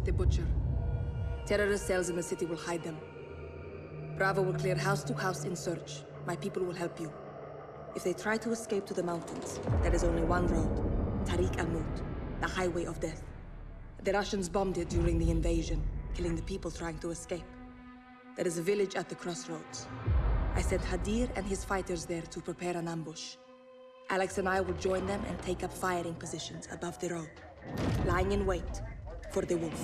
opposite the butcher. Terrorist cells in the city will hide them. Bravo will clear house to house in search. My people will help you. If they try to escape to the mountains, there is only one road. Tariq al-Maut, the highway of death. The Russians bombed it during the invasion, killing the people trying to escape. There is a village at the crossroads. I sent Hadir and his fighters there to prepare an ambush. Alex and I will join them and take up firing positions above the road, lying in wait for the wolf.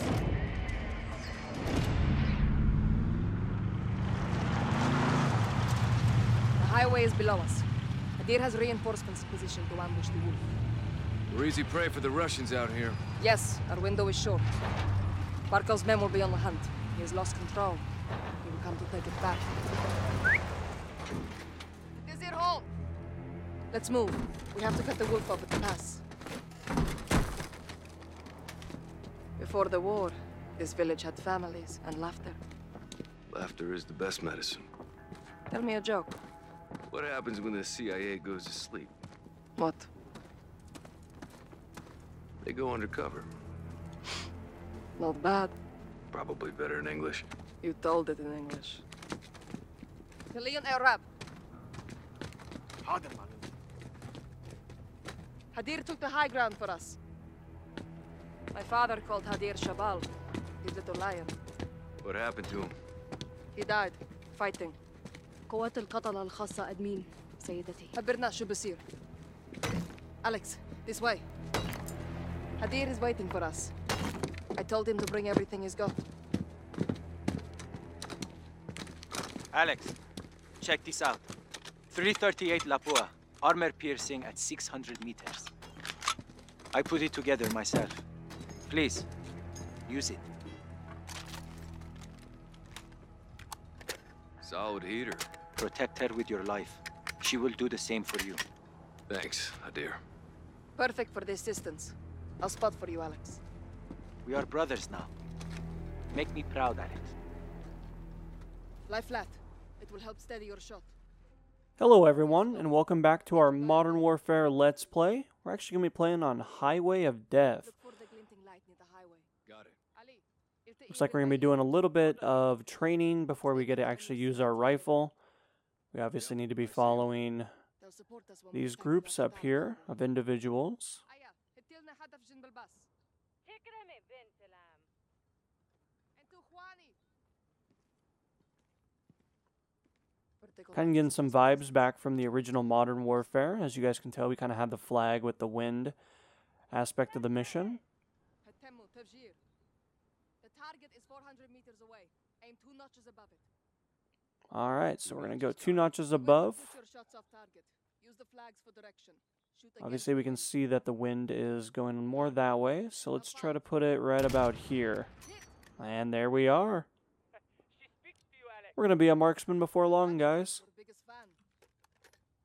The highway is below us. Hadir has reinforcements positioned to ambush the wolf. We're easy prey for the Russians out here. Yes, our window is short. Barkov's men will be on the hunt. He has lost control. He will come to take it back. It is your home! Let's move. We have to cut the wolf off at the pass. Before the war, this village had families and laughter. Laughter is the best medicine. Tell me a joke. What happens when the CIA goes to sleep? What? They go undercover. Not bad. Probably better in English. You told it in English. Kalian Arab. Hadir took the high ground for us. My father called Hadir Shabal, his little lion. What happened to him? He died, fighting. قوات القتلة الخاصة أدمين سيدتي. خبرنا شو بصير. Alex, this way. Hadir is waiting for us. I told him to bring everything he's got. Alex, check this out. 338 Lapua, armor piercing at 600 meters. I put it together myself. Please, use it. Solid heater. Protect her with your life. She will do the same for you. Thanks, Hadir. Perfect for this distance. I'll spot for you, Alex. We are brothers now. Make me proud, Alex. Lie flat. It will help steady your shot. Hello everyone, and welcome back to our Modern Warfare Let's Play. We're actually going to be playing on Highway of Death. Look for the glinting light near the highway. Got it. Ali, if the Looks like we're going to be doing a little bit of training before we get to actually use our rifle. We obviously need to be following they'll support us when we these attack groups the up here of individuals. Aya, هتلنا هدف جنب الباص. انتو اخواني. Kind of getting some vibes back from the original Modern Warfare. As you guys can tell, we kind of have the flag with the wind aspect of the mission. هتموا تفجير. The target is 400 meters away. Aim 2 notches above it. Alright, so we're going to go 2 notches above. Put your shots off target. Use the flags for direction. Shoot again. Obviously we can see that the wind is going more that way, so let's try to put it right about here. And there we are. We're going to be a marksman before long, guys. Your biggest fan.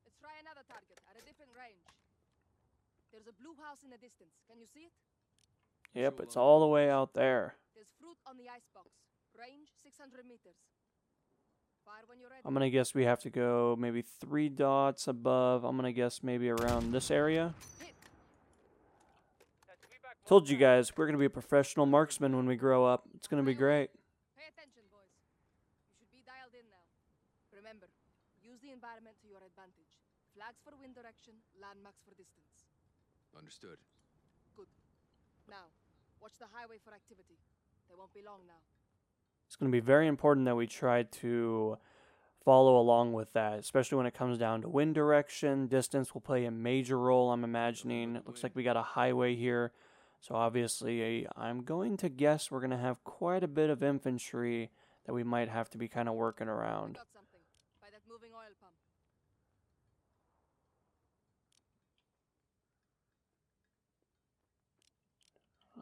Let's try another target at a different range. There's a blue house in the distance. Can you see it? Yep, it's all the way out there. There's fruit on the icebox. Range 600 meters. Fire when you're ready. I'm going to guess we have to go maybe 3 dots above. I'm going to guess maybe around this area. Told you guys, we're going to be a professional marksman when we grow up. It's going to be great. Pay attention, boys. You should be dialed in now. Remember, use the environment to your advantage. Flags for wind direction, landmarks for distance. Understood. Good. Now, watch the highway for activity. They won't be long now. It's going to be very important that we try to follow along with that, especially when it comes down to wind direction. Distance will play a major role, I'm imagining. It looks like we got a highway here. So obviously, I'm going to guess we're going to have quite a bit of infantry that we might have to be kind of working around. Got something. By that moving oil pump.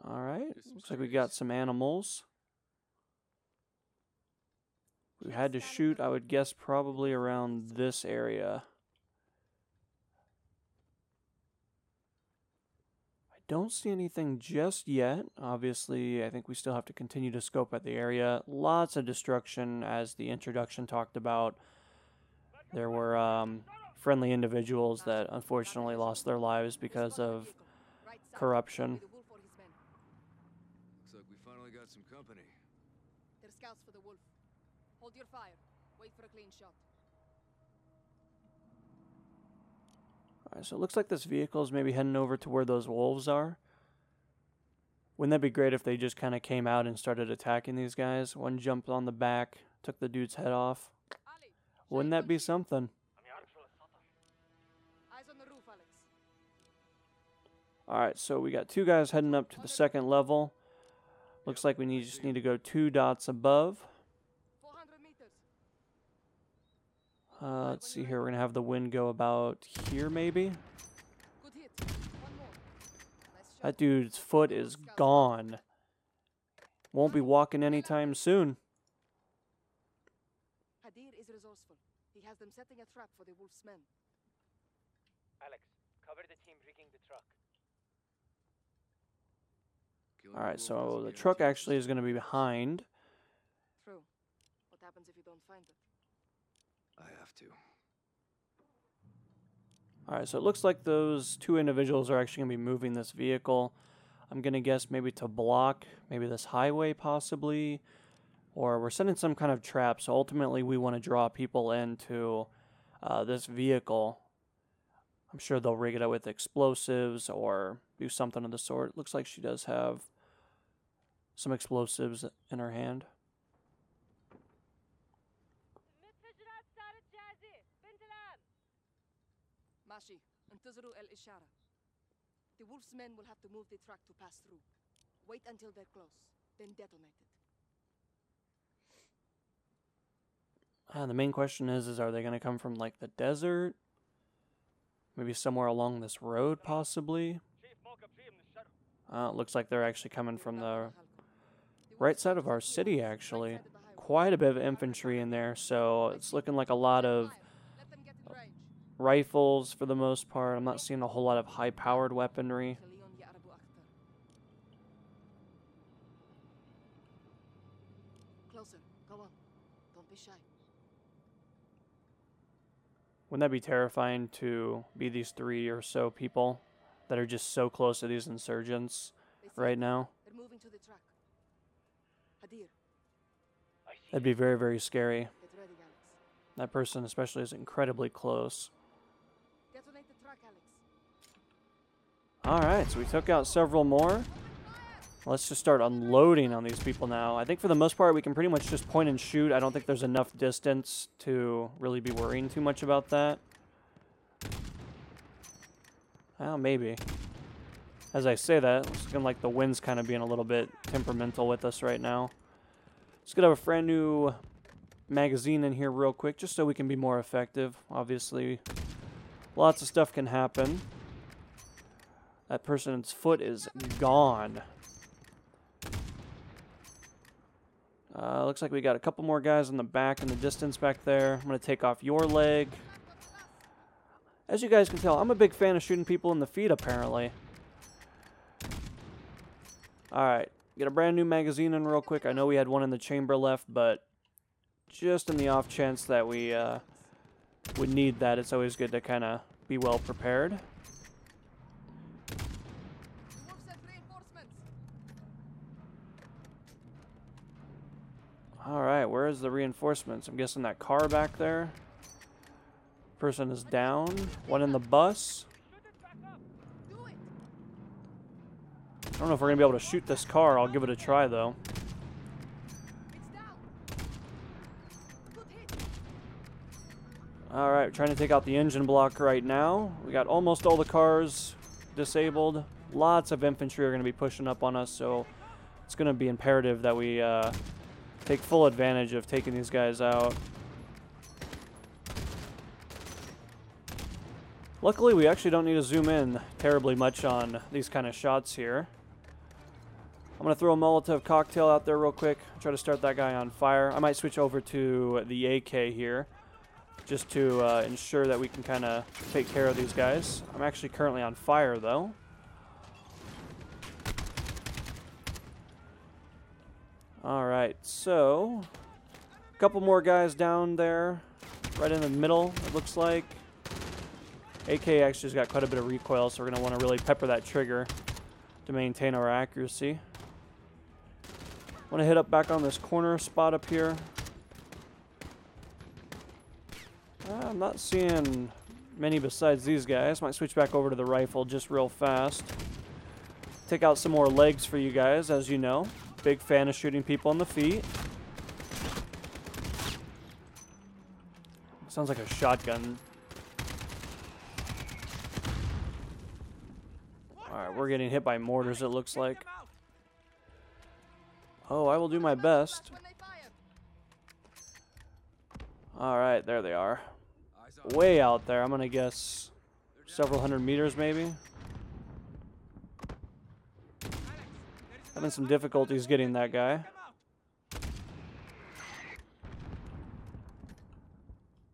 Alright, looks like we got some animals. We had to shoot, I would guess, probably around this area. I don't see anything just yet. Obviously, I think we still have to continue to scope at the area. Lots of destruction, as the introduction talked about. There were friendly individuals that unfortunately lost their lives because of corruption. Looks like we finally got company? They're scouts for the wolf. Hold your fire. Wait for a clean shot. Alright, so it looks like this vehicle is maybe heading over to where those wolves are. Wouldn't that be great if they just kind of came out and started attacking these guys? One jumped on the back, took the dude's head off. Wouldn't that be something? Eyes on the roof, Alex. Alright, so we got two guys heading up to the second level. Looks like we just need to go 2 dots above. 400 meters. Let's see here. We're going to have the wind go about here, maybe? Good hit. One more. Nice shot. That dude's foot is gone. Won't be walking anytime soon. Hadir is resourceful. He has them setting a trap for the wolf's men. Alex, cover the team rigging the truck. Alright, so the truck actually is going to be behind. True. What happens if you don't find it? I have to. Alright, so it looks like those 2 individuals are actually going to be moving this vehicle. I'm going to guess maybe to block maybe this highway possibly. Or we're sending some kind of trap, so ultimately we want to draw people into this vehicle. I'm sure they'll rig it up with explosives or do something of the sort. Looks like she does have some explosives in her hand. Mashi, انتظروا الإشارة. The wolf's men will have to move the truck to pass through. Wait until they're close, then detonate it. The main question is are they going to come from like the desert? Maybe somewhere along this road, possibly? It looks like they're actually coming from the right side of our city, actually. Quite a bit of infantry in there, so it's looking like a lot of Let them get in range. rifles for the most part. I'm not seeing a whole lot of high-powered weaponry. Closer. Go on. Don't be shy. Wouldn't that be terrifying to be these 3 or so people that are just so close to these insurgents right now? They're moving to the truck. Hadir, That'd be very, very scary. get ready, Alex. That person especially is incredibly close. Detonate the truck, Alex. Alright, so we took out several more. Let's just start unloading on these people now. I think for the most part we can pretty much just point and shoot. I don't think there's enough distance to really be worrying too much about that. Well, maybe. As I say that, it's looking like the wind's kind of being a little bit temperamental with us right now. Let's get a brand new magazine in here real quick just so we can be more effective. Obviously, lots of stuff can happen. That person's foot is gone. Looks like we got a couple more guys in the back in the distance back there. I'm going to take off your leg. As you guys can tell, I'm a big fan of shooting people in the feet, apparently. Alright, get a brand new magazine in real quick. I know we had one in the chamber left, but just in the off chance that we would need that, it's always good to kind of be well prepared. The wolf sent reinforcements. Alright, where is the reinforcements? I'm guessing that car back there. Person is down. One in the bus. Do it. I don't know if we're going to be able to shoot this car. I'll give it a try, though. It's down. Good hit. Alright, trying to take out the engine block right now. We got almost all the cars disabled. Lots of infantry are going to be pushing up on us, so it's going to be imperative that we take full advantage of taking these guys out. Luckily, we actually don't need to zoom in terribly much on these kind of shots here. I'm going to throw a Molotov cocktail out there real quick. Try to start that guy on fire. I might switch over to the AK here, just to ensure that we can kind of take care of these guys. I'm actually currently on fire, though. Alright, so a couple more guys down there, right in the middle, it looks like. AK actually has got quite a bit of recoil, so we're going to want to really pepper that trigger to maintain our accuracy. Want to hit up back on this corner spot up here. I'm not seeing many besides these guys. Might switch back over to the rifle just real fast. Take out some more legs for you guys, as you know. Big fan of shooting people in the feet. Sounds like a shotgun. Alright, we're getting hit by mortars, it looks like. Oh, I will do my best. Alright, there they are. Way out there. I'm gonna guess several hundred meters, maybe. Having some difficulties getting that guy.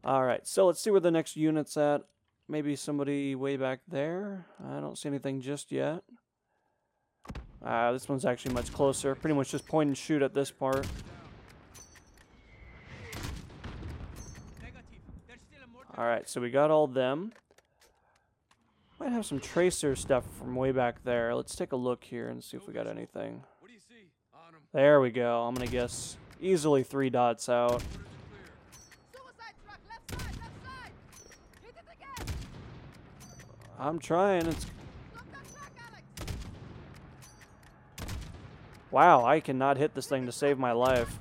Alright, so let's see where the next unit's at. Maybe somebody way back there. I don't see anything just yet. This one's actually much closer. Pretty much just point and shoot at this part. Alright, so we got all them. Might have some tracer stuff from way back there. Let's take a look here and see if we got anything. There we go. I'm going to guess easily 3 dots out. I'm trying. It's... Wow, I cannot hit this thing to save my life.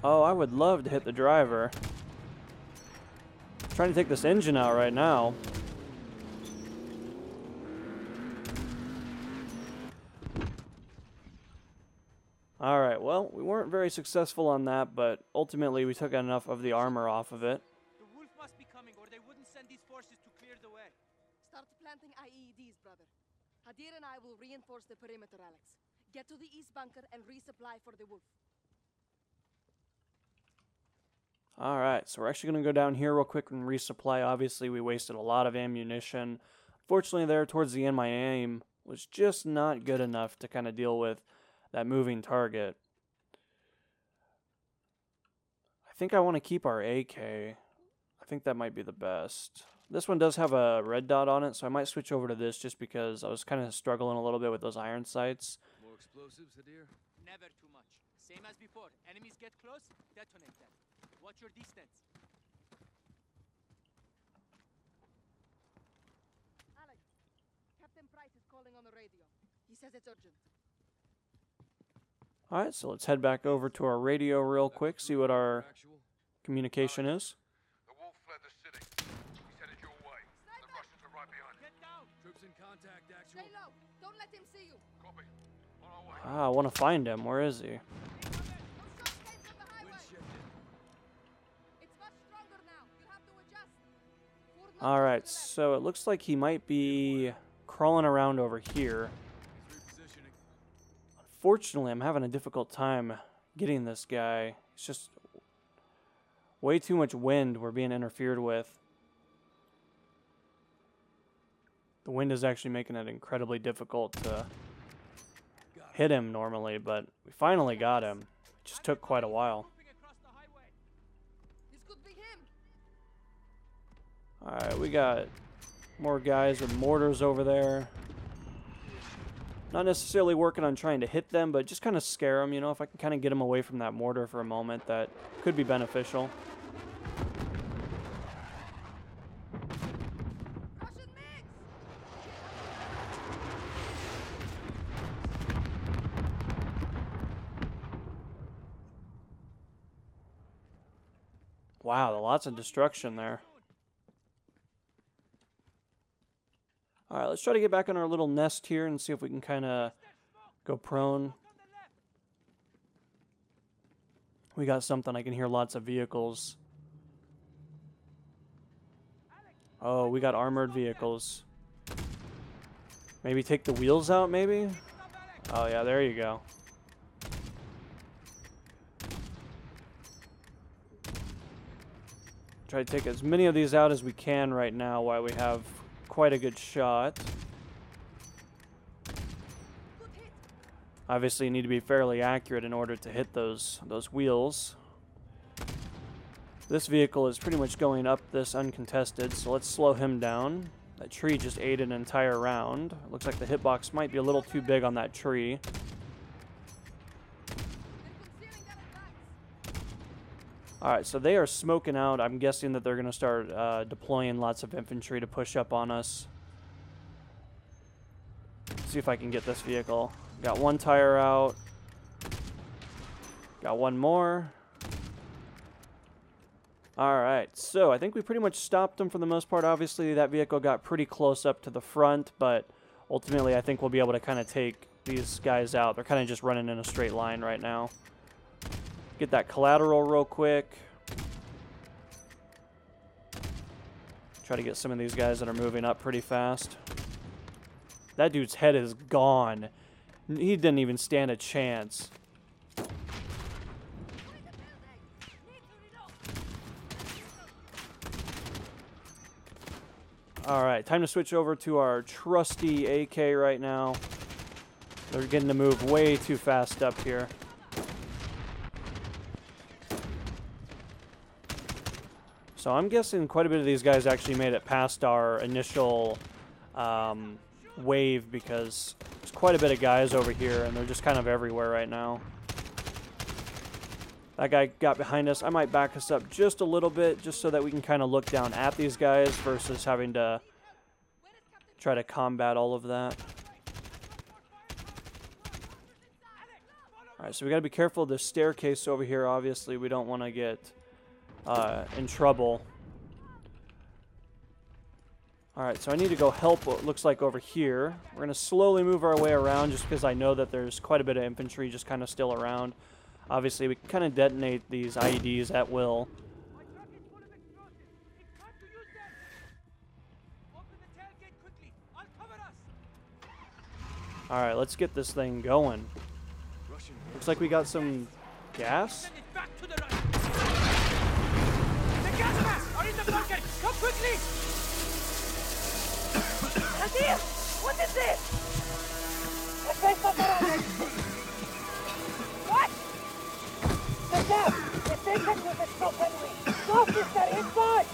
Oh, I would love to hit the driver. I'm trying to take this engine out right now. Alright, well, we weren't very successful on that, but ultimately we took enough of the armor off of it. The wolf must be coming, or they wouldn't send these forces to clear the way. Start planting IEDs, brother. Hadir and I will reinforce the perimeter, Alex. Get to the east bunker and resupply for the wolf. Alright, so we're actually going to go down here real quick and resupply. Obviously, we wasted a lot of ammunition. Fortunately, there towards the end, my aim was just not good enough to kind of deal with that moving target. I think I want to keep our AK. I think that might be the best. This one does have a red dot on it, so I might switch over to this just because I was kind of struggling a little bit with those iron sights. More explosives, Hadir? Never too much. Same as before. Enemies get close, detonate them. Watch your distance. Alex, Captain Price is calling on the radio. He says it's urgent. Alright, so let's head back over to our radio real quick, see what our communication is. The wolf fled the city. He's headed your way. The Russians are right behind him. Get down! Troops in contact, actual. Stay low. Don't let him see you. Copy. On our way. I want to find him. Where is he? Those shots came from the highway. Wind shifted. It's much stronger now. You'll have to adjust. Alright, so it looks like he might be crawling around over here. He's repositioning. Unfortunately, I'm having a difficult time getting this guy. It's just way too much wind we're being interfered with. The wind is actually making it incredibly difficult to hit him normally, but we finally got him. It just took quite a while. This could be him. Alright, we got more guys with mortars over there. Not necessarily working on trying to hit them, but just kind of scare them, you know. If I can kind of get them away from that mortar for a moment, that could be beneficial. Russian mix. Wow, lots of destruction there. Alright, let's try to get back on our little nest here and see if we can kind of go prone. We got something. I can hear lots of vehicles. Oh, we got armored vehicles. Maybe take the wheels out, maybe? Oh, yeah, there you go. Try to take as many of these out as we can right now while we have quite a good shot. Obviously, you need to be fairly accurate in order to hit those wheels. This vehicle is pretty much going up this uncontested, so let's slow him down. That tree just ate an entire round. Looks like the hitbox might be a little too big on that tree. Alright, so they are smoking out. I'm guessing that they're going to start deploying lots of infantry to push up on us. Let's see if I can get this vehicle. Got one tire out. Got one more. Alright, so I think we pretty much stopped them for the most part. Obviously, that vehicle got pretty close up to the front, but ultimately I think we'll be able to kind of take these guys out. They're kind of just running in a straight line right now. Get that collateral real quick. Try to get some of these guys that are moving up pretty fast. That dude's head is gone. He didn't even stand a chance. Alright, time to switch over to our trusty AK right now. They're getting to move way too fast up here. So I'm guessing quite a bit of these guys actually made it past our initial wave, because there's quite a bit of guys over here and they're just kind of everywhere right now. That guy got behind us. I might back us up just a little bit just so that we can kind of look down at these guys versus having to try to combat all of that. Alright, so we got to be careful of this staircase over here. Obviously, we don't want to get in trouble. Alright, so I need to go help what looks like over here. We're going to slowly move our way around just because I know that there's quite a bit of infantry just kind of still around. Obviously, we can kind of detonate these IEDs at will. Alright, let's get this thing going. Looks like we got some gas. Come quickly! Nadir! What is this? What? The gas! If they can use it properly! Go, sister! Inside!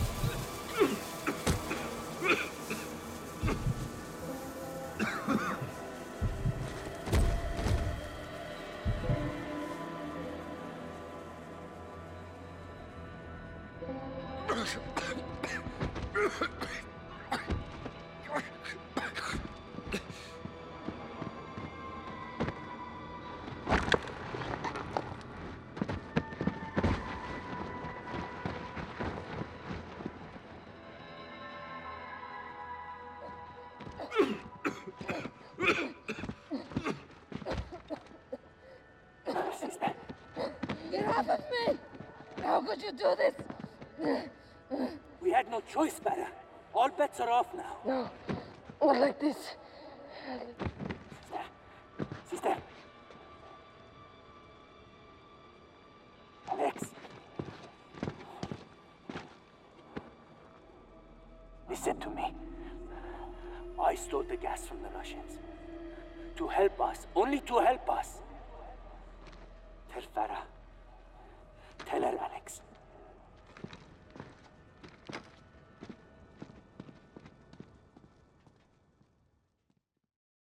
Get off of me! How could you do this? We had no choice, Barra. All bets are off now. No, not like this. Sister. Alex. Listen to me. I stole the gas from the Russians. To help us, only to help us. Tell Farah. Tell her, Alex.